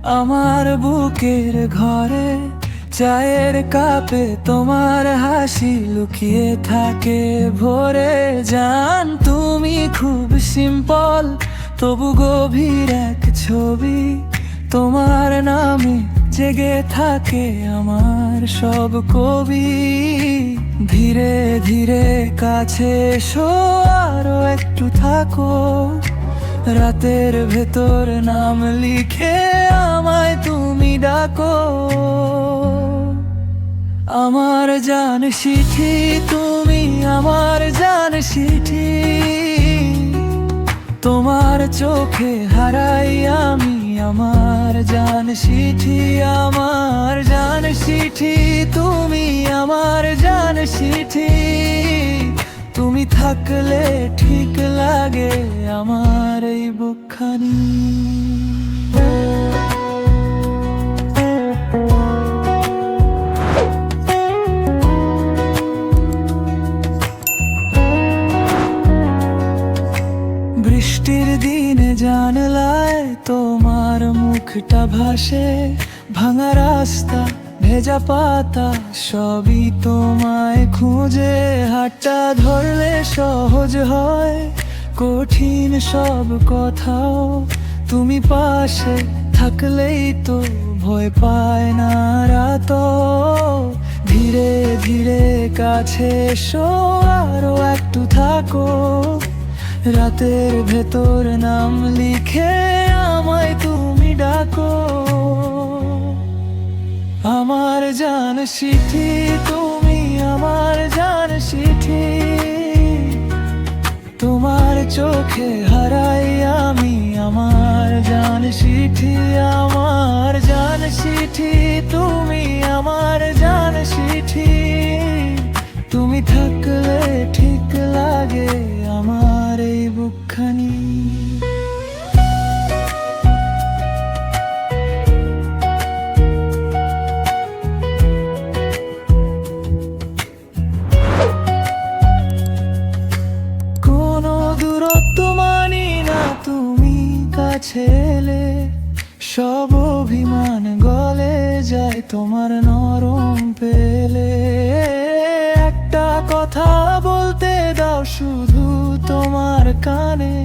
আমার বুকের ঘরে চায়ের কাপে তোমার হাসি লুকিয়ে থাকে ভরে। জান তুমি খুব সিম্পল, তবু গভীর এক ছবি। তোমার নামে জেগে থাকে আমার সব কবি। ধীরে ধীরে কাছে এসো, আরো একটু থাকো। রাতের ভেতর নাম লিখে আমায় তুমি ডাকো। আমার জান চিঠি তুমি, আমার জান চিঠি। তোমার চোখে হারাই আমি আমার জান চিঠি। আমার জান চিঠি তুমি, আমার জান চিঠি। তুমি থাকলে ঠিক লাগে আমার এই বুকখানি। বৃষ্টির দিনে জানলায় তোমার মুখটা ভাসে। ভাঙা রাস্তা, ভেজা পাতা, সবই তোমায় খুঁজে। হাতটা ধরলে সহজ হয়, কঠিন সব কথাও তুমি পাশে থাকলেই তো ভয় পায় না রাত। ধীরে ধীরে কাছে এসো, আরো একটু থাকো। রাতের ভেতর নাম লিখে আমায় তুমি ডাকো। আমার জান চিঠি তুমি, আমার জান চিঠি। তোমার চোখে হারাই আমি আমার জান চিঠি। আমার জান চিঠি তুমি, আমার জান চিঠি। তুমি থাকলে ঠিক লাগে আমার এই বুকখানি। কোনো দূরত্ব মানি না তুমি কাছে এলে। সব অভিমান গলে যায় তোমার নরম পেলে। একটা কথা বলতে দাও শুধু তোমার কানে।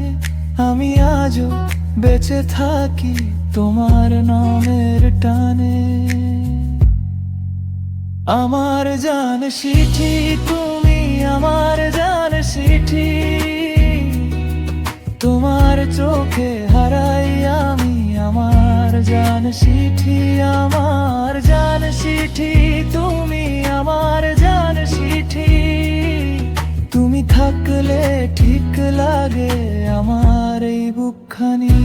আমি আজও বেঁচে থাকি তোমার নামের টানে। আমার জান চিঠি তুমি, আমার জান চিঠি। তোমার চোখে হারাই আমি আমার জান চিঠি। আমার জান চিঠি তুমি, আমার জান চিঠি। তুমি থাকলে ঠিক লাগে আমার এই বুকখানি।